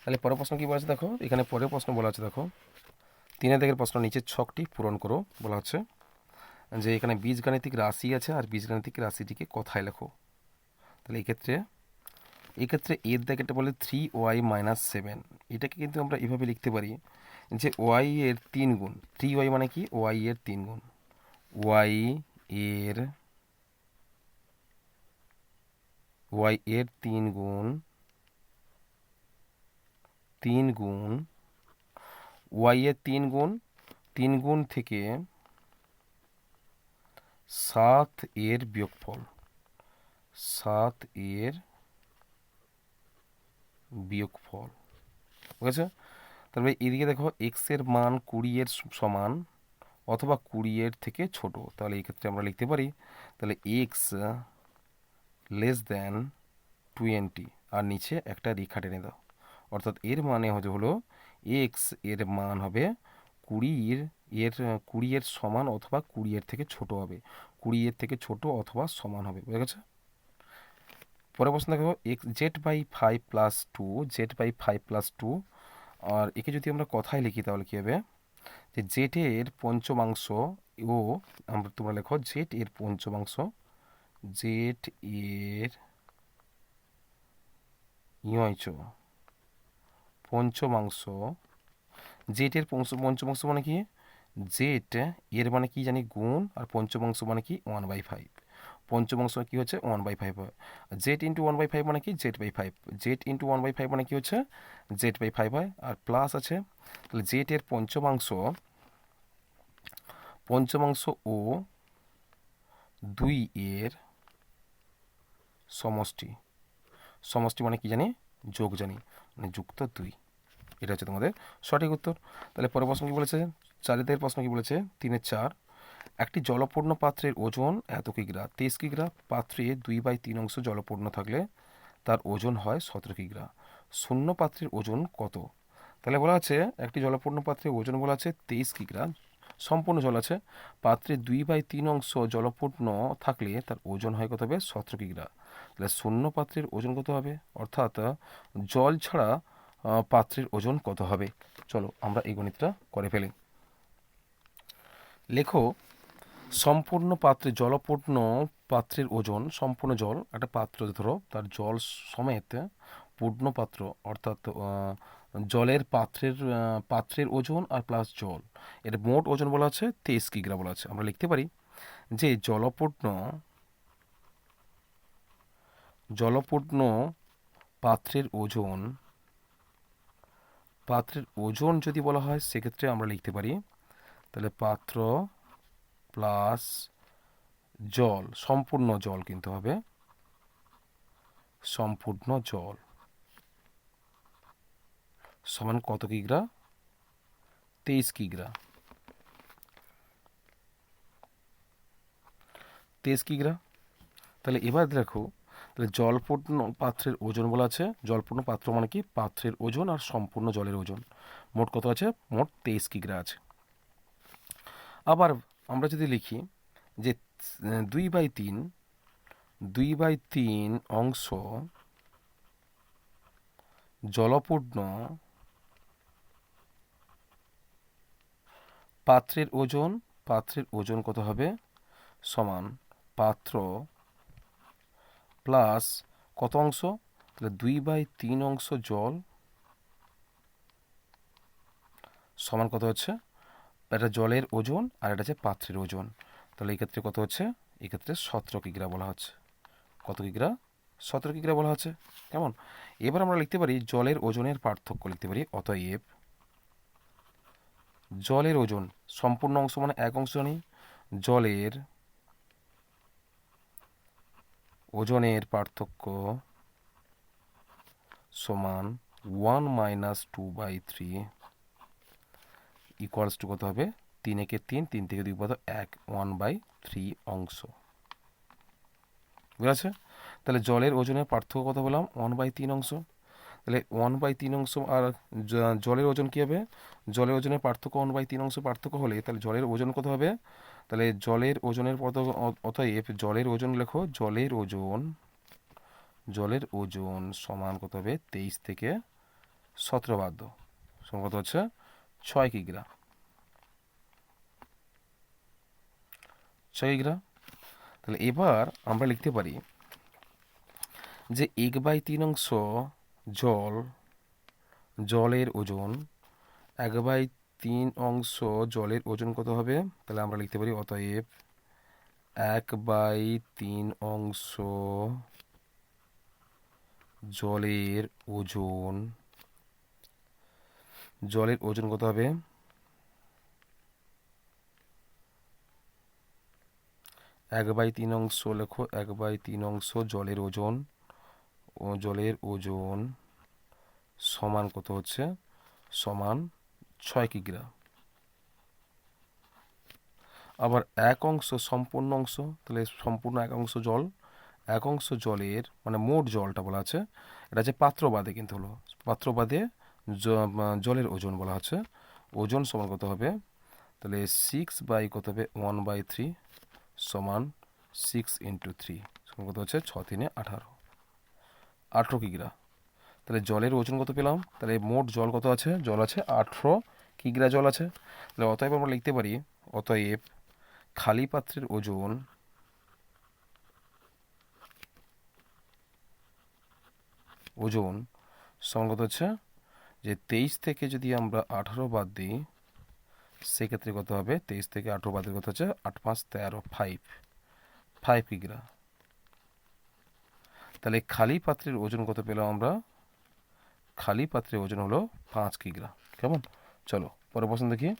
তাহলে পরের প্রশ্ন কী বলা আছে দেখো, এখানে পরের প্রশ্ন বলা আছে দেখো, 3 দাগের প্রশ্ন, নিচের ছকটি পূরণ করো। বলা হচ্ছে যে এখানে বীজগাণিতিক রাশি আছে, আর বীজগাণিতিক রাশিটিকে কথায় লেখো। তাহলে এক্ষেত্রে এর দাগেরটা বলে 3y - 7। এটাকে কিন্তু আমরা এভাবে লিখতে পারি যে ওয়াই এর 3 গুণ, 3y মানে কি, ওয়াই এর 3 গুণ, ওয়াই এর 3 গুণ, 3 গুণ ওয়াই এর 3 গুণ, 3 গুণ থেকে 7 এর বিয়োগফল, 7 এর বিয়োগফল, ঠিক আছে? তারপরে এদিকে দেখো এক্স এর মান 20 এর সমান অথবা 20 এর থেকে ছোট। তাহলে এই ক্ষেত্রে আমরা লিখতে পারি, তাহলে এক্স লেস দেন 20, আর নিচে একটা রেখা টেনে দাও। অর্থাৎ এর মানে হলো এক্স এর মান হবে 20 এর সমান অথবা 20 এর থেকে ছোট হবে, 20 এর থেকে ছোট অথবা সমান হবে, বুঝা গেছে? পরের প্রশ্ন দেখো, এক্স z/5+2, আর একে যদি আমরা কথায় লিখি তাহলে কী হবে, যে জেটের পঞ্চমাংশ ও তোমরা লেখো জেড এর পঞ্চমাংশ, জেড এর ইয়চ পঞ্চমাংশ, জেড এর পঞ্চমাংশ মানে কি, জেড এর মানে কি জানি গুণ, আর পঞ্চমাংশ মানে কি 1/5। পঞ্চমাংশ কি হচ্ছে 1/5 হয়। জেড ইন্টু 1/5 মানে কি জেড/5, জেড ইন্টু 1/5 মানে কি হচ্ছে জেড/5 হয়। আর প্লাস আছে, তাহলে জেড এর পঞ্চমাংশ ও 2 এর সমষ্টি, সমষ্টি মানে কি জানি যোগ জানি, মানে যুক্ত 2। এটা হচ্ছে তোমাদের সঠিক উত্তর। তাহলে পরের প্রশ্ন কি বলেছে, 4 প্রশ্ন কি বলেছে, 3-4 একটি জলপূর্ণ পাত্রের ওজন এত কিগ্রা, 23 কিগ্রা। পাত্রে 2/3 অংশ জলপূর্ণ থাকলে তার ওজন হয় 17 কিগ্রা। শূন্য পাত্রের ওজন কত? তাহলে বলা আছে একটি জলপূর্ণ পাত্রের ওজন বলা আছে 23 কিগ্রা, সম্পূর্ণ জল আছে, পাত্রে 2/3 অংশ জলপূর্ণ থাকলে তার ওজন হয় কত হবে 17 কিগ্রা। তাহলে শূন্য পাত্রের ওজন কত হবে, অর্থাৎ জল ছাড়া পাত্রের ওজন কত হবে। চলো আমরা এই গণিতটা করে ফেলি। লেখো সম্পূর্ণ পাত্রে জলপূর্ণ পাত্রের ওজন, সম্পূর্ণ জল একটা পাত্র ধরো, তার জল সমেত পূর্ণ পাত্র, অর্থাৎ জলের পাত্রের ওজন আর প্লাস জল, এর মোট ওজন বলা আছে 23 কিগ্রা বলা আছে। আমরা লিখতে পারি যে জলপূর্ণ পাত্রের ওজন যদি বলা হয় সেক্ষেত্রে আমরা লিখতে পারি, তাহলে পাত্র প্লাস জল, সম্পূর্ণ জল কিন্তু হবে, সম্পূর্ণ জল সমান কত কিগ্রা, 23 কিগ্রা, 23 কিগ্রা। তাহলে এবার দেখো, তাহলে জলপূর্ণ পাত্রের ওজন বলা আছে, জলপূর্ণ পাত্র মানে কি পাত্রের ওজন আর সম্পূর্ণ জলের ওজন মোট কত আছে, মোট 23 কিগ্রা আছে। আবার আমরা যদি লিখি যে 2/3 অংশ জলপূর্ণ পাত্রের ওজন কত হবে, সমান পাত্র প্লাস কত অংশ, তাহলে 2/3 অংশ জল সমান কত হচ্ছে, এটা জলের ওজন আর এটা হচ্ছে পাত্রের ওজন। তাহলে এই ক্ষেত্রে কত হচ্ছে, এই ক্ষেত্রে 17 কিগ্রা বলা হচ্ছে। কত কিগ্রা, 17 কিগ্রা বলা হচ্ছে। কেমন, এবার আমরা লিখতে পারি জলের ওজনের পার্থক্য লিখতে পারি, অতএব জলের ওজন সম্পূর্ণ অংশ মানে 1 অংশ জানি, জলের ওজনের পার্থক্য সমান 1 - 2/3 ইকুয়ালস টু কত হবে, 3 একে 3, 3 থেকে 2 কত 1, 1/3 অংশ। বুঝেছে? তাহলে জলের ওজনের পার্থক্য কত বললাম, 1/3 অংশ। তাহলে 1/3 অংশ আর জলের ওজন কী হবে, জলের ওজনের পার্থক্য 1/3 অংশ পার্থক্য হলে তাহলে জলের ওজন কত হবে, তাহলে জলের ওজনের অতএব জলের ওজন লেখো, জলের ওজন সমান কত হবে, 23 থেকে 17 বাদ দাও, সমান কত হচ্ছে 6 কিগ্রা, 6 কিগ্রা। তাহলে এবার আমরা লিখতে পারি যে 1/3 অংশ জলের ওজন, 1/3 অংশ জলের ওজন কত হবে, তাহলে আমরা লিখতে পারি অতএব 1/3 অংশ জলের ওজন কত হবে, 1/3 অংশ লেখো, 1/3 অংশ জলের ওজন সমান কত হচ্ছে, সমান 6 কিগ্রা। আবার 1 অংশ সম্পূর্ণ অংশ, তাহলে সম্পূর্ণ 1 অংশ জল, 1 অংশ জলের মানে মোট জলটা বলা আছে, এটা হচ্ছে পাত্রবাদে কিন্তু হলো, পাত্রবাদে জলের ওজন বলা হচ্ছে, ওজন সমান কত হবে, তাহলে 6 কত হবে 1/3 সমান 6 × 3 সমান কত হচ্ছে 6 × 3 = 18 কিগ্রা। তাহলে জলের ওজন কত পেলাম, তাহলে মোট জল কত আছে, জল আছে 18 কিগ্রা জল আছে। তাহলে অতএব আমরা লিখতে পারি, অতএব খালি পাত্রের ওজন সমান কত হচ্ছে, যে 23 থেকে যদি আমরা 18 বাদ দিই সেক্ষেত্রে কত হবে, 23 থেকে 18 বাদ দিলে কত হচ্ছে, 8 5 13, 5 কিগ্রা। তাহলে খালি পাত্রের ওজন কত পেলাম আমরা, খালি পাত্রের ওজন হলো 5 কিগ্রা। কেমন? চলো পরের প্রশ্ন দেখি।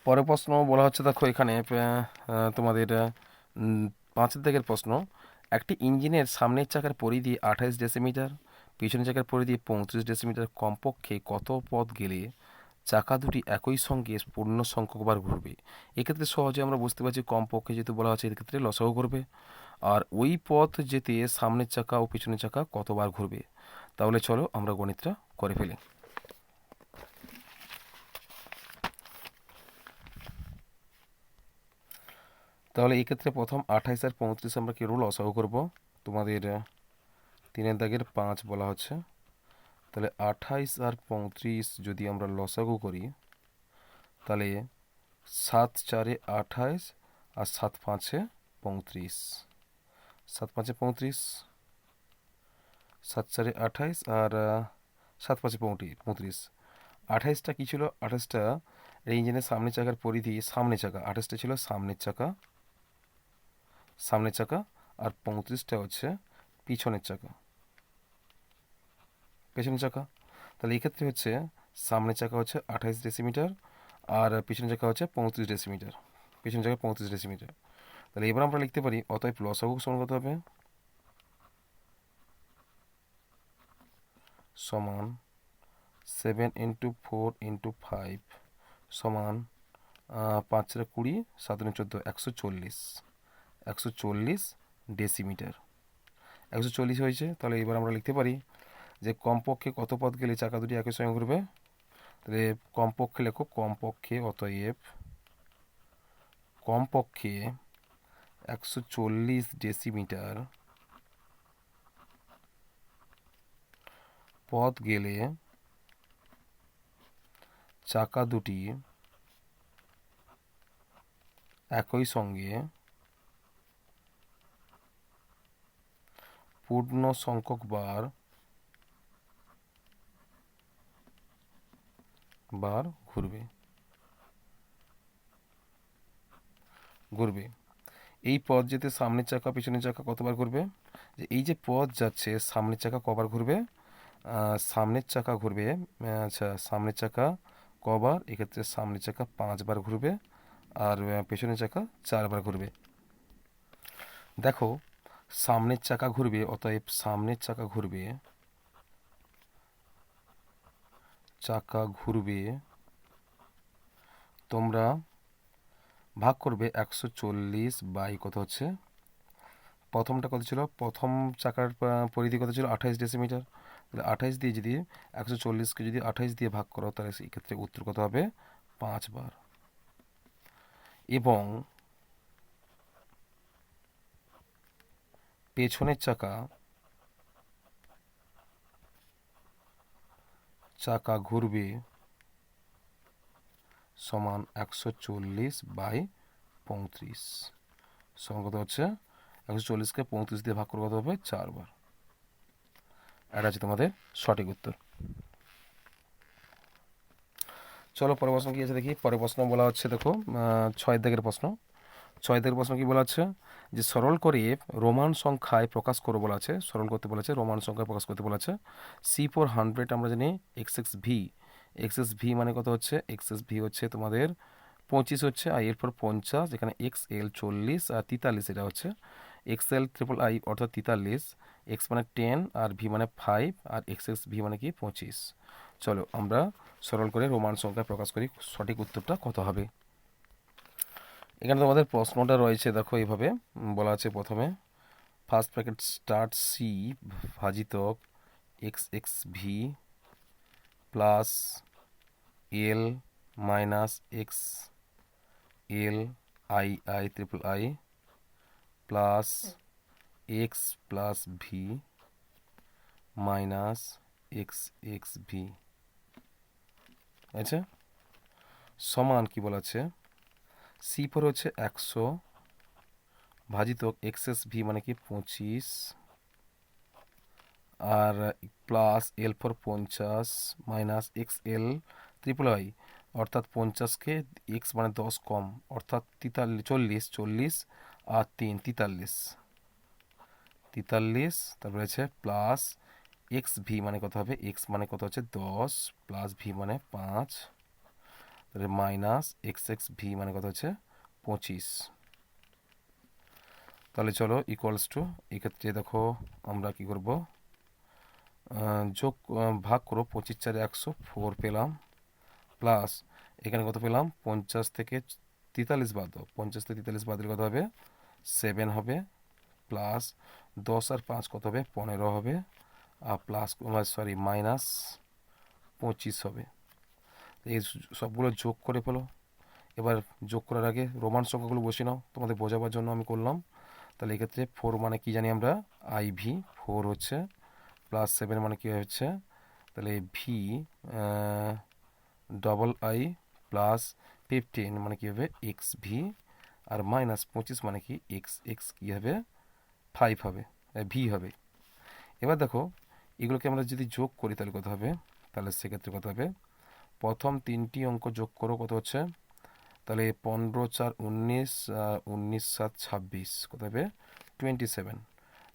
পরের প্রশ্ন বলা হচ্ছে, দেখো এখানে তোমাদের 5 দাগের প্রশ্ন। একটি ইঞ্জিনের সামনের চাকার পরিধি 28 ডেসিমিটার, পিছনের চাকার পরিধি 35 ডেসিমিটার। কমপক্ষে কত পথ গেলে চাকা দুটি একই সঙ্গে পূর্ণ সংখ্যকবার ঘুরবে? এক্ষেত্রে সহজে আমরা বুঝতে পারছি, কমপক্ষে যেহেতু বলা হচ্ছে এক্ষেত্রে লসাগু করবে। আর ওই পথ যেতে সামনের চাকা ও পিছনের চাকা কতবার ঘুরবে? তাহলে চলো আমরা গণিতটা করে ফেলি। তাহলে এই ক্ষেত্রে প্রথম 28 আর 35 আমরা কি রুল লসাগু করব। তোমাদের 3 দাগের 5 বলা হচ্ছে। তাহলে 28 আর 35 যদি আমরা লসাগু করি, তাহলে 7 4 28 আর 7 5 35, 7 5 35, 7 4 28 আর 7 5 35। 28টা কী ছিল, 28টা ইঞ্জিনের সামনের চাকার পরিধি, সামনের চাকা 28টা ছিল সামনের চাকা, আর 35টা হচ্ছে পেছনের চাকা। তাহলে এই ক্ষেত্রে হচ্ছে সামনের চাকা হচ্ছে 28 ডেসিমিটার আর পিছনের চাকা হচ্ছে 35 ডেসিমিটার, পিছনের চাকা 35 ডেসিমিটার। তাহলে এবার আমরা লিখতে পারি, অতএব লসাগু সমান কত হবে, সমান 7 × 4 × 5 সমান 5 4 20, 7 9 14, 140 ডেসিমিটার। 140 হয়েছে। তাহলে এবার আমরা লিখতে পারি যে কমপক্ষে কত পথ গেলে চাকা দুটি একই সঙ্গে ঘুরবে। তাহলে কমপক্ষে লেখো, অতএব কমপক্ষে 140 ডেসিমিটার পথ গেলে চাকা দুটি একই সঙ্গে পূর্ণ সংখ্যক বার ঘুরবে। এই পথ যেতে সামনের চাকা পিছনের চাকা কতবার ঘুরবে? যে এই যে পথ যাচ্ছে সামনের চাকা কবার ঘুরবে? সামনের চাকা ঘুরবে, আচ্ছা সামনের চাকা কবার? এক্ষেত্রে সামনের চাকা 5 বার ঘুরবে আর পেছনের চাকা 4 বার ঘুরবে। দেখো সামনের চাকা ঘুরবে, অতএব সামনের চাকা ঘুরবে তোমরা ভাগ করবে 140 বাই কত হচ্ছে, প্রথমটা কত ছিল, প্রথম চাকার পরিধি কত ছিল 28 ডেসিমিটার। তাহলে 28 দিয়ে যদি 140কে যদি 28 দিয়ে ভাগ করো, তাহলে এই ক্ষেত্রে উত্তর কত হবে, 5 বার। এবং পেছনের চাকা ঘুরবে সমান 140 বাই 35 সমান কত হচ্ছে, 140কে 35 দিয়ে ভাগ করে কত হবে, 4 বার। এটা হচ্ছে তোমাদের সঠিক উত্তর। চলো পরের প্রশ্ন কি আছে দেখি। পরের প্রশ্ন বলা হচ্ছে, দেখো 6 দাগের প্রশ্ন। 6 দাগের প্রশ্ন কি বলা হচ্ছে, যে সরল করে রোমান সংখ্যায় প্রকাশ করো বলা আছে, সরল করতে বলেছে, রোমান সংখ্যায় প্রকাশ করতে বলেছে। C/100 আমরা জানি XX/V মানে কত হচ্ছে, XXV হচ্ছে তোমাদের 25 হচ্ছে, আর এরপর 50, এখানে XL 40 আর 43 এটা হচ্ছে XL/III অর্থাৎ 43, X মানে 10 আর V মানে 5 আর XXV মানে কি 25। চলো আমরা সরল করে রোমান সংখ্যায় প্রকাশ করি, সঠিক উত্তরটা কত হবে। এখানে তোমাদের প্রশ্নটা রয়েছে, দেখো এইভাবে বলা আছে, প্রথমে ফার্স্ট ব্র্যাকেট স্টার্ট সি ভাজিতক XXV plus L minus XL/III plus X plus V minus XXV। আচ্ছা, সমান কি বলা আছে, C4 হচ্ছে 100 ভাজিত XSV মানে কি 25, আর plus L4 50 minus XL triple I, অর্থাৎ 50কে x মানে 10 কম, অর্থাৎ 43, 40 আর 3 43, তারপরে আছে প্লাস XV মানে কত হবে, x মানে কত হচ্ছে 10 প্লাস v মানে 5, তাহলে মাইনাস XXV মানে কত হচ্ছে 25। তাহলে চলো ইকুয়ালস টু, এক্ষেত্রে দেখো আমরা কি করব, ভাগ করো, 25 4 100, 4 পেলাম, প্লাস এখানে কত পেলাম, 50 থেকে 43 বাদ দাও, 50 থেকে 43 বাদ দিলে কত হবে 7 হবে, প্লাস 10 আর 5 কত হবে 15 হবে, আর প্লাস সরি মাইনাস 25 হবে। এই সবগুলো যোগ করে ফেলো। এবার যোগ করার আগে রোমান সংখ্যাগুলো বসে নাও, তোমাদের বোঝাবার জন্য আমি করলাম। তাহলে এক্ষেত্রে 4 মানে কি জানি আমরা, IV 4 হচ্ছে, প্লাস 7 মানে কি হচ্ছে, তাহলে ভি ডবল আই, প্লাস 15 মানে কি হবে XV, আর মাইনাস 25 মানে কি x কি হবে 5 হবে, ভি হবে। এবার দেখো এগুলোকে আমরা যদি যোগ করি তাহলে কত হবে, তাহলে সেক্ষেত্রে কত হবে, প্রথম 3টি অঙ্ক যোগ করো, কত হচ্ছে, তাহলে 15 4 19, 19 7 26, কত হবে 27,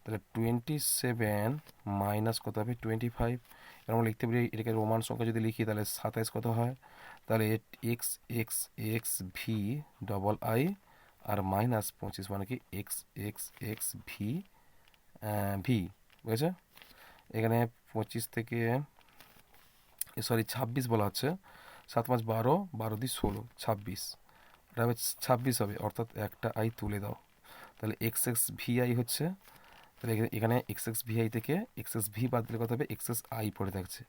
তাহলে 27 মাইনাস কত হবে 25। এবার আমরা লিখতে পারি, এটাকে রোমান সংখ্যা যদি লিখি তাহলে 27 কত হয়, তাহলে X X X V double I, আর মাইনাস 25 মানে কি X X X V V, বুঝেছে। এখানে 25 থেকে সরি 26 বলা হচ্ছে, 7 5 12, 12 দিয়ে 16, 26, এটা হবে 26 হবে, অর্থাৎ একটা আই তুলে দাও, তাহলে এক্স এক্স ভি আই হচ্ছে, তাহলে এখানে এক্স এক্স ভি আই থেকে এক্স এক্স ভি বাদ দিলে কত হবে, এক্স এক্স আই পড়ে থাকছে,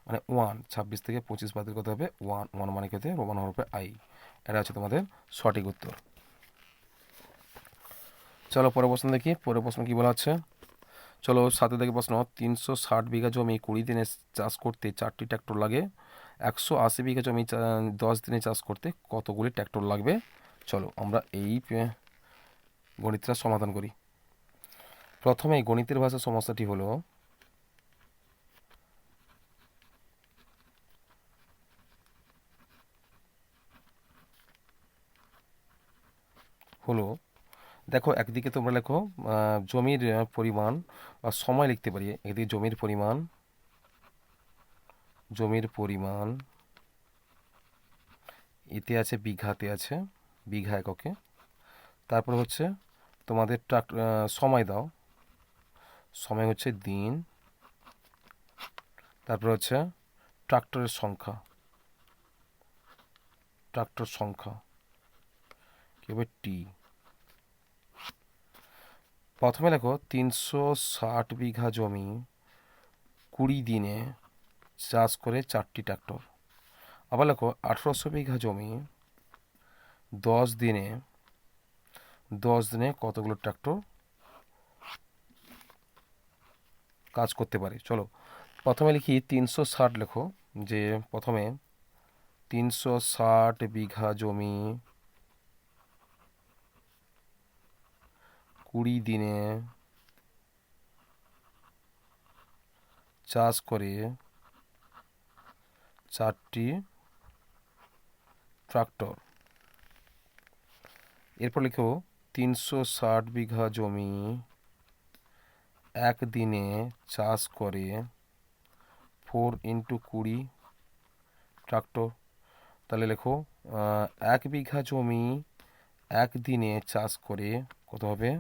মানে 1, 26 থেকে 25 বাদ দিলে কত হবে 1, 1 মানে কত রোমান হরফে আই। এটা হচ্ছে তোমাদের সঠিক উত্তর। চলো পরের প্রশ্ন দেখি, পরের প্রশ্ন কি বলা হচ্ছে, চলো সাথে দেখে প্রশ্ন, 360 বিঘা জমি 20 দিনে চাষ করতে 4টি ট্র্যাক্টর লাগে, 180 বিঘা জমি 10 দিনে চাষ করতে কতগুলি ট্র্যাক্টর লাগবে। চলো আমরা এই গণিতটা সমাধান করি। প্রথমে গণিতের ভাষা সমস্যাটি হলো, দেখো একদিকে তোমরা লেখো জমির পরিমাণ বা সময় লিখতে পারি, একদিকে জমির পরিমাণ এতে আছে বিঘাতে আছে, বিঘা এককে, তারপর হচ্ছে তোমাদের সময় দাও, সময় হচ্ছে দিন, তারপর হচ্ছে ট্রাক্টর সংখ্যা কি হবে টি। প্রথমে লেখো 360 বিঘা জমি 20 দিনে চাষ করে 4টি ট্র্যাক্টর, আবার লেখো 1800 বিঘা জমি 10 দিনে কতগুলো ট্র্যাক্টর কাজ করতে পারে। চলো প্রথমে লিখি 360, লেখো যে প্রথমে 360 বিঘা জমি 20 দিনে চাষ করে 4টি ট্রাক্টর। এরপর লিখো 360 বিঘা জমি একদিনে চাষ করে 4 × 20 ট্রাক্টর। তাহলে লেখো 1 বিঘা জমি একদিনে চাষ করে কত হবে,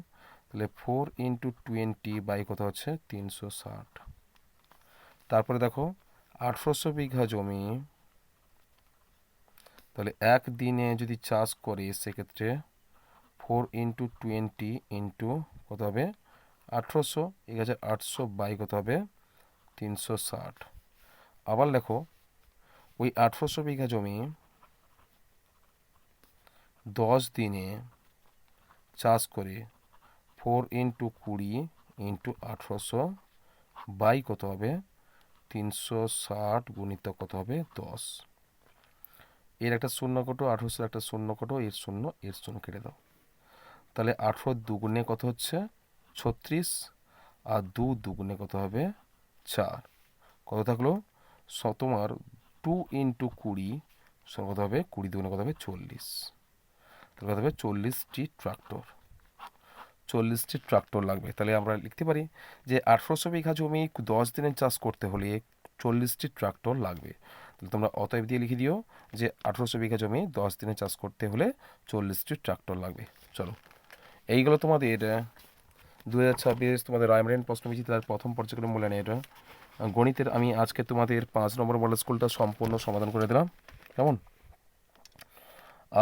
তাহলে 4 × 20 বাই কত হচ্ছে 360। তারপরে দেখো 1800 বিঘা জমি, তাহলে একদিনে যদি চাষ করে সেক্ষেত্রে 4 × 20 ইন্টু কত হবে 1800, 1800 বাই কত হবে 360। আবার লেখো ওই 1800 বিঘা জমি 10 দিনে চাষ করে 4 × 20 ইন্টু 1800 বাই কত হবে 360 গুণিত কত হবে 10। এর একটা শূন্য কটো, 1800 একটা শূন্য কটো, এর শূন্য কেটে দাও। তাহলে 18 দুগুণে কত হচ্ছে 36, আর 2 দুগুণে কত হবে 4, কত থাকলো তোমার 2 ইন্টু 20 কত হবে 20 দুগুণে কত হবে 40, তাহলে কত হবে 40টি ট্রাক্টর। 40টি ট্রাক্টর লাগবে। তাহলে আমরা লিখতে পারি যে 1800 বিঘা জমি 10 দিনে চাষ করতে হলে 40টি ট্রাক্টর লাগবে। তাহলে তোমরা অতএব দিয়ে লিখে দিও যে 1800 বিঘা জমি 10 দিনে চাষ করতে হলে 40টি ট্রাক্টর লাগবে। চলো, এইগুলো তোমাদের 2026 তোমাদের রায়মার্টিন প্রশ্নবিচিত তার প্রথম পর্যায়ক্রম মূল্যায়নের গণিতের আমি আজকে তোমাদের 5 নম্বর মডেল স্কুলটা সম্পূর্ণ সমাধান করে দিলাম, কেমন?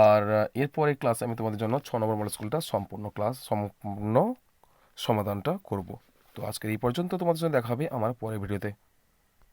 আর এরপরে ক্লাসে আমি তোমাদের জন্য 6 নম্বর মডেল স্কুলটা সম্পূর্ণ সমাধানটা করব। তো আজকের এই পর্যন্ত, তোমাদের জন্য দেখা হবে আমার পরের ভিডিওতে।